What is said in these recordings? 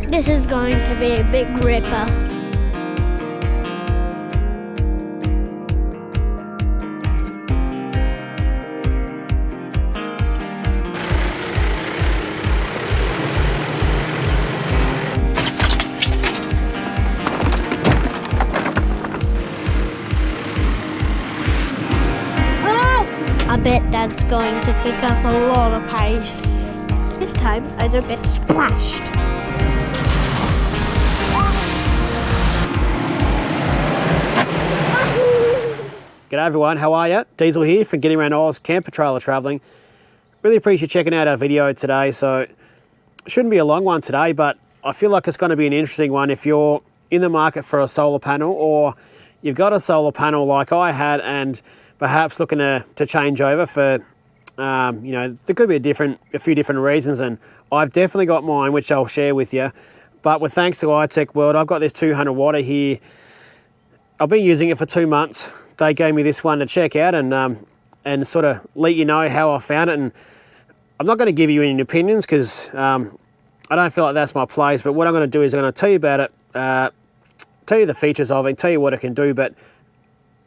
This is going to be a big ripper. I bet that's going to pick up a lot of pace. This time I don't get splashed. G'day everyone, how are ya? Diesel here from Getting Around Oz Camper Trailer Travelling. Really appreciate you checking out our video today. So, it shouldn't be a long one today, but I feel like it's going to be an interesting one if you're in the market for a solar panel, or you've got a solar panel like I had and perhaps looking to change over for, you know, there could be a few different reasons, and I've definitely got mine, which I'll share with you. But with thanks to iTECHWORLD, I've got this 200 watt here. I've been using it for 2 months. They gave me this one to check out and sort of let you know how I found it. And I'm not going to give you any opinions because I don't feel like that's my place. But what I'm going to do is I'm going to tell you about it, tell you the features of it, tell you what it can do. But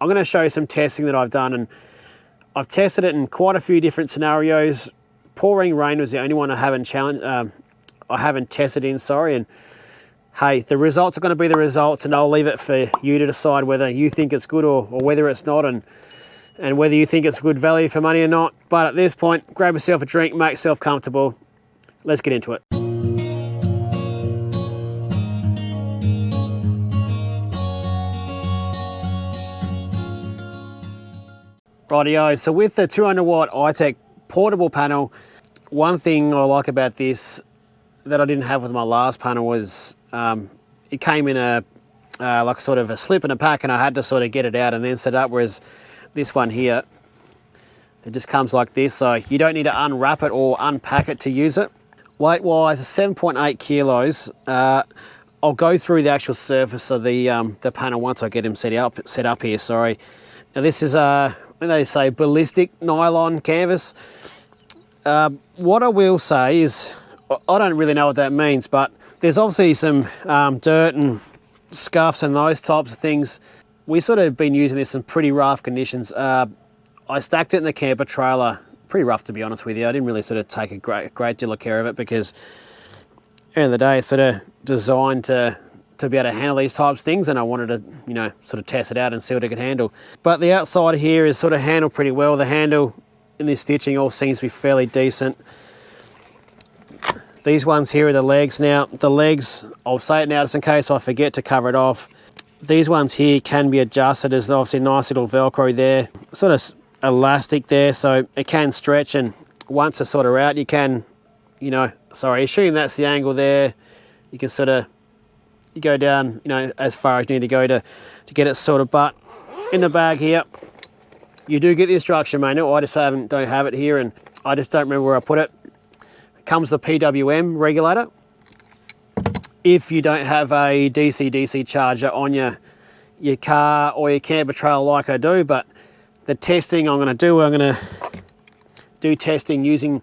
I'm going to show you some testing that I've done, and I've tested it in quite a few different scenarios. Pouring rain was the only one I haven't tested in, sorry. And hey, the results are going to be the results, and I'll leave it for you to decide whether you think it's good or whether it's not, and whether you think it's good value for money or not. But at this point, grab yourself a drink, make yourself comfortable. Let's get into it. Rightio, so with the 200 watt iTech portable panel, one thing I like about this that I didn't have with my last panel was it came in a like sort of a slip in a pack, and I had to sort of get it out and then set it up, whereas this one here, it just comes like this, so you don't need to unwrap it or unpack it to use it. Weight wise, 7.8 kilos. I'll go through the actual surface of the panel once I get him set up here, sorry. Now this is when they say ballistic nylon canvas. What I will say is, I don't really know what that means, but there's obviously some dirt and scuffs and those types of things. We sort of been using this in pretty rough conditions. I stacked it in the camper trailer, pretty rough to be honest with you. I didn't really sort of take a great deal of care of it because at the end of the day it's sort of designed to be able to handle these types of things, and I wanted to, you know, sort of test it out and see what it could handle. But the outside here is sort of handled pretty well. The handle and this stitching all seems to be fairly decent. These ones here are the legs. Now, the legs, I'll say it now just in case I forget to cover it off. These ones here can be adjusted. There's obviously a nice little Velcro there, sort of elastic there, so it can stretch, and once it's sort of out, you can, you know, sorry, assume that's the angle there. You can sort of, you go down, you know, as far as you need to go to get it sorted. But in the bag here, you do get the instruction manual. I just don't have it here, and I just don't remember where I put it. It comes with a PWM regulator. If you don't have a DC-DC charger on your car or your camper trailer like I do, but the testing I'm going to do testing using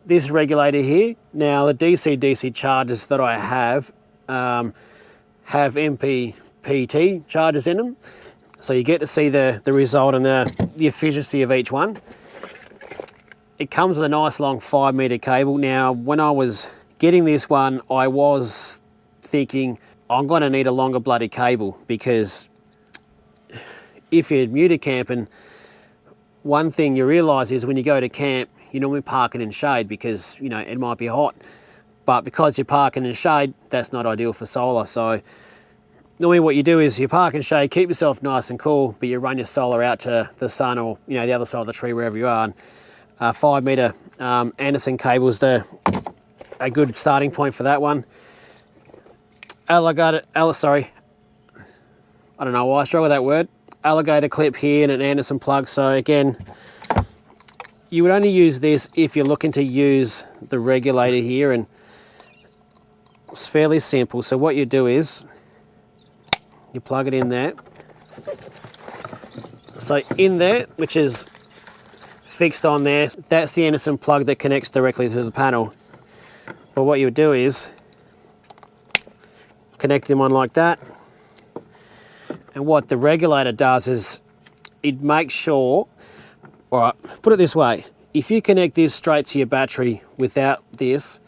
this regulator here. Now, the DC-DC chargers that I have MPPT chargers in them, so you get to see the result and the efficiency of each one. It comes with a nice long 5 meter cable. Now, when I was getting this one, I was thinking I'm going to need a longer bloody cable, because if you're new to camping, one thing you realise is when you go to camp, you're normally parking in shade because, you know, it might be hot. But because you're parking in shade, that's not ideal for solar. So normally what you do is you park in shade, keep yourself nice and cool, but you run your solar out to the sun or, you know, the other side of the tree, wherever you are. And 5 meter Anderson cable is a good starting point for that one. Alligator, sorry, I don't know why I struggle with that word. Alligator clip here and an Anderson plug. So again, you would only use this if you're looking to use the regulator here, and it's fairly simple. So what you do is you plug it in there. So in there, which is fixed on there, that's the Anderson plug that connects directly to the panel. But what you would do is connect them on like that. And what the regulator does is it makes sure, all right, put it this way, if you connect this straight to your battery without this,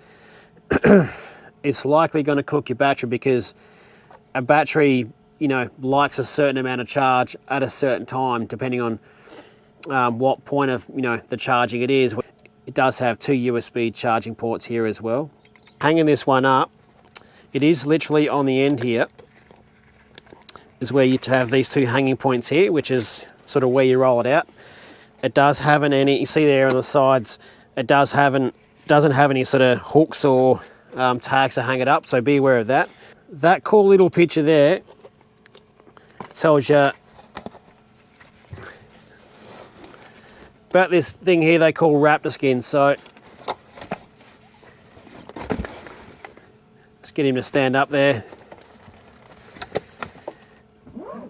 it's likely going to cook your battery, because a battery, you know, likes a certain amount of charge at a certain time, depending on what point of, you know, the charging it is. It does have 2 USB charging ports here as well. Hanging this one up, it is literally on the end here, is where you have these 2 hanging points here, which is sort of where you roll it out. It does have you see there on the sides, it doesn't have any sort of hooks or tags to hang it up, so be aware of that. That cool little picture there tells you about this thing here they call RAPTOR SKIN. So let's get him to stand up there.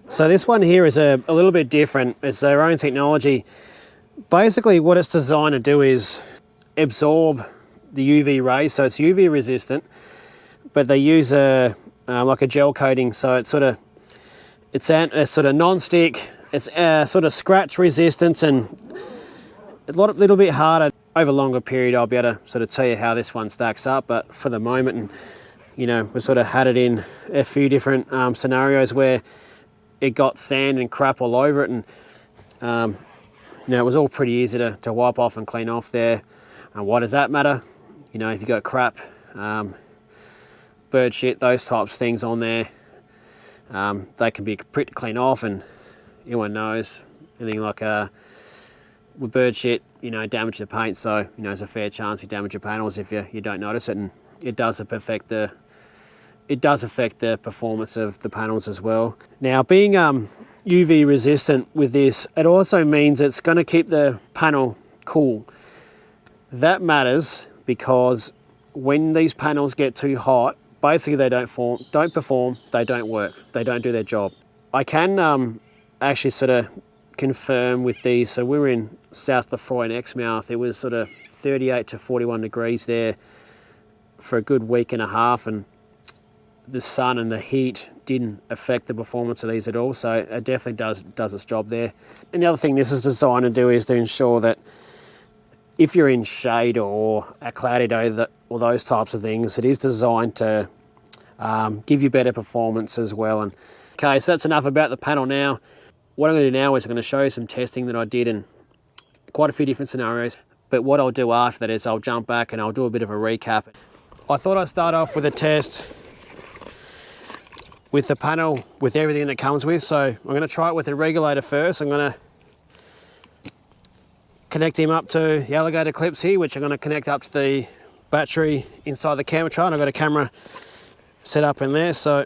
So this one here is a little bit different. It's their own technology. Basically what it's designed to do is absorb the UV rays, so it's UV resistant, but they use like a gel coating, so it's sort of non-stick, it's sort of scratch resistance, and a little bit harder. Over a longer period I'll be able to sort of tell you how this one stacks up, but for the moment, and you know, we sort of had it in a few different scenarios where it got sand and crap all over it, and you know, it was all pretty easy to wipe off and clean off there. And why does that matter? You know, if you got crap, bird shit, those types of things on there, they can be pretty clean off, and everyone knows anything like with bird shit, you know, damage the paint. So you know, there's a fair chance you damage your panels if you don't notice it, and it does affect the performance of the panels as well. Now, being UV resistant with this, it also means it's going to keep the panel cool. That matters because when these panels get too hot, basically they don't perform, they don't work, they don't do their job. I can actually sort of confirm with these. So we were in South Lefroy and Exmouth. It was sort of 38 to 41 degrees there for a good week and a half, and the sun and the heat didn't affect the performance of these at all, so it definitely does its job there. And the other thing this is designed to do is to ensure that if you're in shade or a cloudy day or those types of things, it is designed to give you better performance as well. And okay, so that's enough about the panel now. What I'm going to do now is I'm going to show you some testing that I did in quite a few different scenarios, but what I'll do after that is I'll jump back and I'll do a bit of a recap. I thought I'd start off with a test with the panel, with everything that comes with. So I'm going to try it with a regulator first. I'm going to connect him up to the alligator clips here, which I'm going to connect up to the battery inside the camera tray. I've got a camera set up in there. So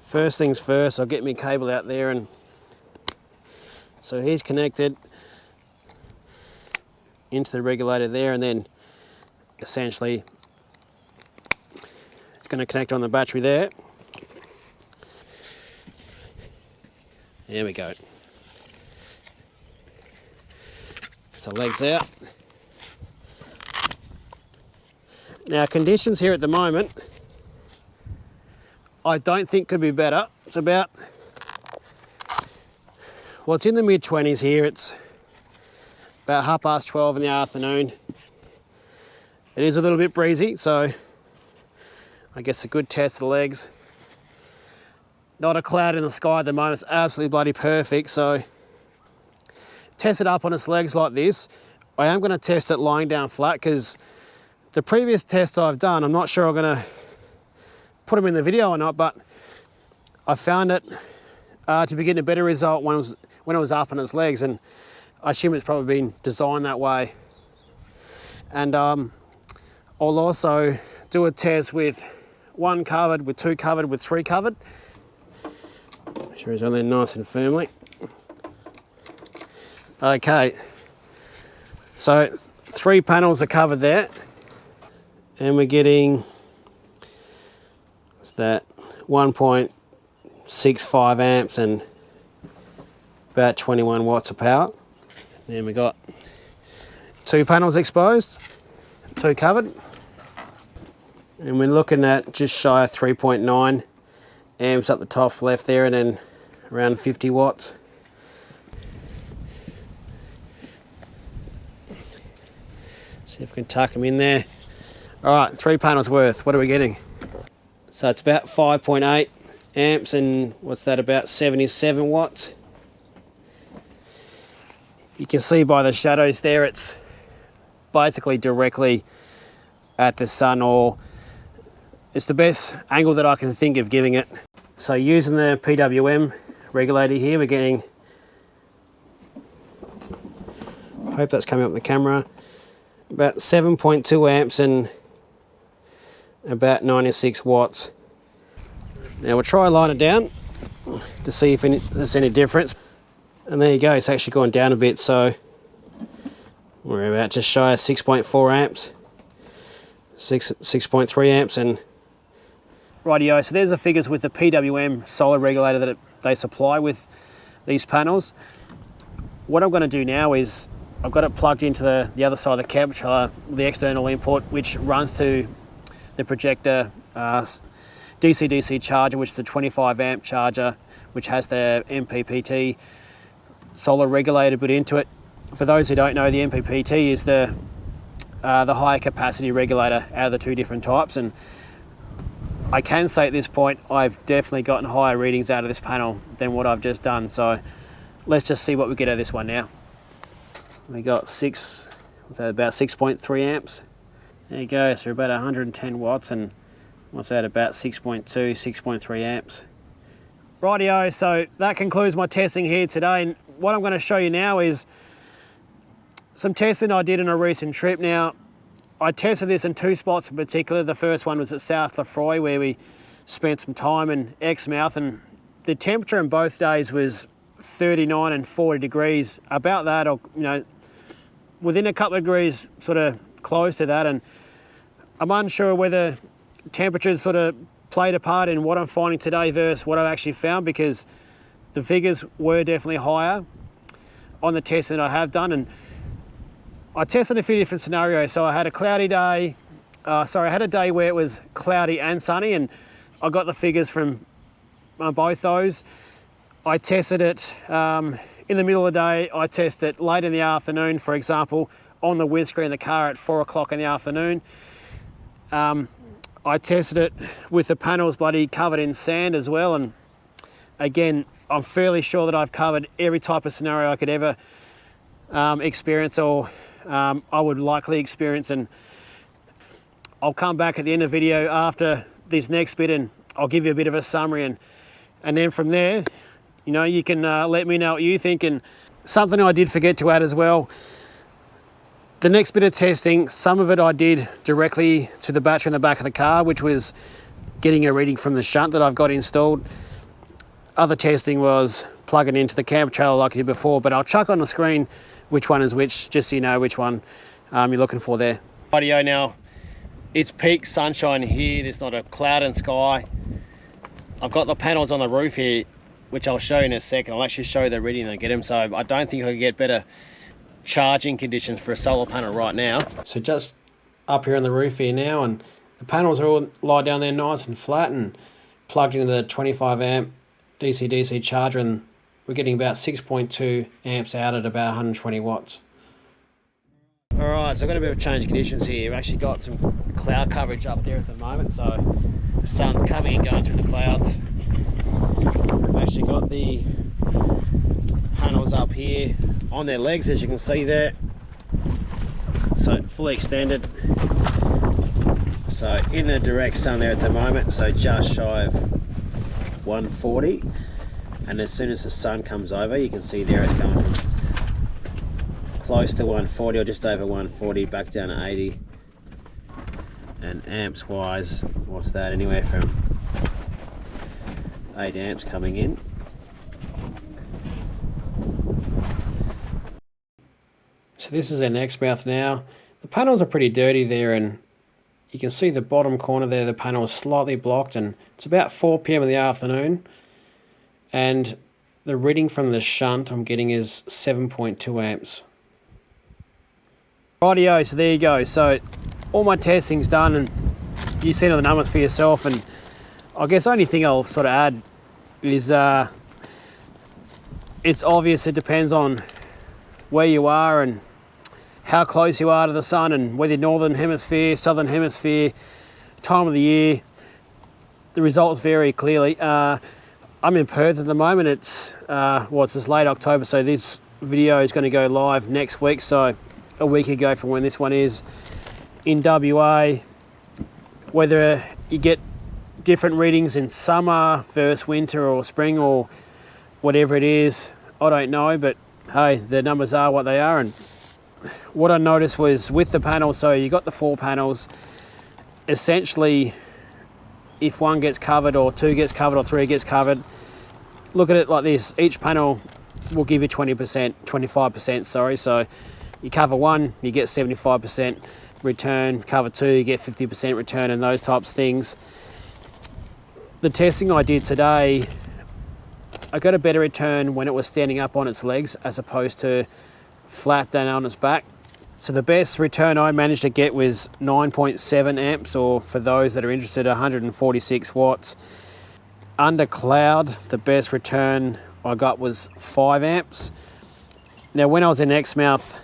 first things first, I'll get my cable out there, and so he's connected into the regulator there, and then essentially it's going to connect on the battery there. There we go. So legs out. Now conditions here at the moment, I don't think could be better. It's about, well, it's in the mid-20s here. It's about 12:30 in the afternoon. It is a little bit breezy, so I guess a good test of the legs. Not a cloud in the sky at the moment. It's absolutely bloody perfect. So test it up on its legs like this. I am going to test it lying down flat, because the previous test I've done, I'm not sure I'm going to put them in the video or not, but I found it to be getting a better result when it was up on its legs, and I assume it's probably been designed that way. And I'll also do a test with one covered, with two covered, with three covered. Make sure he's on there nice and firmly. Okay, so 3 panels are covered there, and we're getting, what's that, 1.65 amps and about 21 watts of power. Then we got 2 panels exposed, 2 covered. And we're looking at just shy of 3.9 amps up the top left there, and then around 50 watts. See if we can tuck them in there. All right, 3 panels worth. What are we getting? So it's about 5.8 amps, and what's that, about 77 watts. You can see by the shadows there, it's basically directly at the sun, or it's the best angle that I can think of giving it. So using the PWM regulator here, we're getting, I hope that's coming up in the camera, about 7.2 amps and about 96 watts. Now we'll try line it down to see if there's any difference. And there you go, it's actually gone down a bit, so we're about just shy of 6.4 amps, 6.3 amps, and rightio. So there's the figures with the PWM solar regulator that they supply with these panels. What I'm going to do now is I've got it plugged into the other side of the camper trailer, the external input, which runs to the projector DC-DC charger, which is a 25 amp charger, which has the MPPT solar regulator put into it. For those who don't know, the MPPT is the higher capacity regulator out of the 2 different types, and I can say at this point I've definitely gotten higher readings out of this panel than what I've just done. So let's just see what we get out of this one now. We got about 6.3 amps. There you go, so about 110 watts, and what's that, about 6.2, 6.3 amps. Rightio, so that concludes my testing here today, and what I'm going to show you now is some testing I did on a recent trip. Now, I tested this in 2 spots in particular. The first one was at South Lefroy, where we spent some time in Exmouth, and the temperature in both days was 39 and 40 degrees, about that, or within a couple of degrees sort of close to that. And I'm unsure whether temperatures sort of played a part in what I'm finding today versus what I've actually found, because the figures were definitely higher on the testing that I have done. And I tested a few different scenarios. So I had a cloudy day, I had a day where it was cloudy and sunny, and I got the figures from both those. I tested it in the middle of the day. I tested it late in the afternoon, for example, on the windscreen of the car at 4 o'clock in the afternoon. I tested it with the panels bloody covered in sand as well, and again, I'm fairly sure that I've covered every type of scenario I could ever experience, or I would likely experience. And I'll come back at the end of the video after this next bit, and I'll give you a bit of a summary, and then from there, you can let me know what you think. And something I did forget to add as well, the next bit of testing, some of it I did directly to the battery in the back of the car, which was getting a reading from the shunt that I've got installed. Other testing was plugging into the camper trailer like I did before, but I'll chuck on the screen which one is which, just so you know which one you're looking for there. Rightio, now it's peak sunshine here, there's not a cloud in sky. I've got the panels on the roof here, which I'll show you in a second. I'll actually show you the reading and get them, so I don't think I can get better charging conditions for a solar panel right now. So just up here on the roof here now, and the panels are all lie down there nice and flat and plugged into the 25 amp DC-DC charger, and we're getting about 6.2 amps out at about 120 watts. Alright, so I've got a bit of change of conditions here. We've actually got some cloud coverage up there at the moment, so the sun's coming and going through the clouds. We've actually got the panels up here on their legs, as you can see there, so fully extended, so in the direct sun there at the moment, so just shy of 140, and as soon as the sun comes over, you can see there it's going from close to 140 or just over 140 back down to 80. And amps wise, what's that, anywhere from 8 amps coming in. So this is an Exmouth now. The panels are pretty dirty there, and you can see the bottom corner there, the panel is slightly blocked, and it's about 4 p.m. in the afternoon, and the reading from the shunt I'm getting is 7.2 amps. Rightio, so there you go. So all my testing's done, and you've seen all the numbers for yourself, and I guess the only thing I'll sort of add is it's obvious it depends on where you are and how close you are to the sun, and whether northern hemisphere, southern hemisphere, time of the year. The results vary clearly. I'm in Perth at the moment. It's it's late October, so this video is going to go live next week, so a week ago from when this one is. In WA, whether you get different readings in summer versus winter or spring or whatever it is, I don't know, but hey, the numbers are what they are. And what I noticed was with the panels, so you got the 4 panels, essentially if one gets covered or 2 gets covered or 3 gets covered, look at it like this: each panel will give you 25%, sorry. So you cover 1, you get 75% return, cover 2, you get 50% return, and those types of things. The testing I did today, I got a better return when it was standing up on its legs as opposed to flat down on its back. So the best return I managed to get was 9.7 amps, or for those that are interested, 146 watts. Under cloud, the best return I got was 5 amps. Now when I was in Exmouth,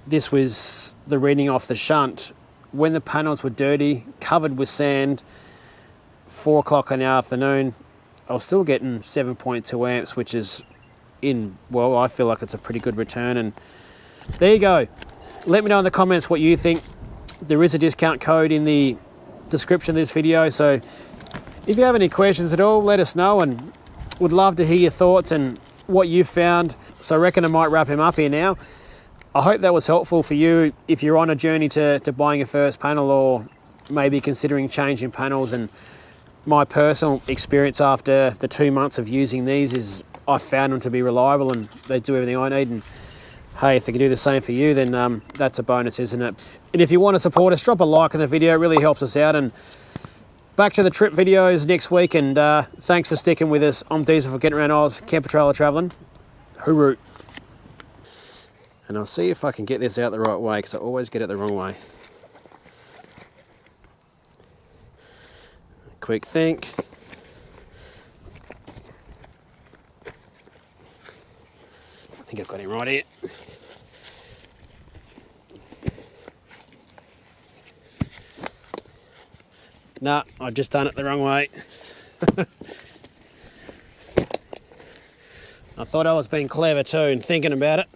this was the reading off the shunt. When the panels were dirty, covered with sand, 4 o'clock in the afternoon, I was still getting 7.2 amps, which is I feel like it's a pretty good return. And there you go. Let me know in the comments what you think. There is a discount code in the description of this video, so if you have any questions at all, let us know, and would love to hear your thoughts and what you found. So I reckon I might wrap him up here now. I hope that was helpful for you if you're on a journey to buying your first panel, or maybe considering changing panels. And my personal experience after the 2 months of using these is I found them to be reliable, and they do everything I need. And hey, if they can do the same for you, then that's a bonus, isn't it? And if you want to support us, drop a like on the video. It really helps us out. And back to the trip videos next week. And thanks for sticking with us. I'm Diesel for Getting Around Oz, camper trailer traveling. Hooroo. And I'll see if I can get this out the right way, because I always get it the wrong way. Quick think. I think I've got him right here. Nah, I've just done it the wrong way. I thought I was being clever too and thinking about it.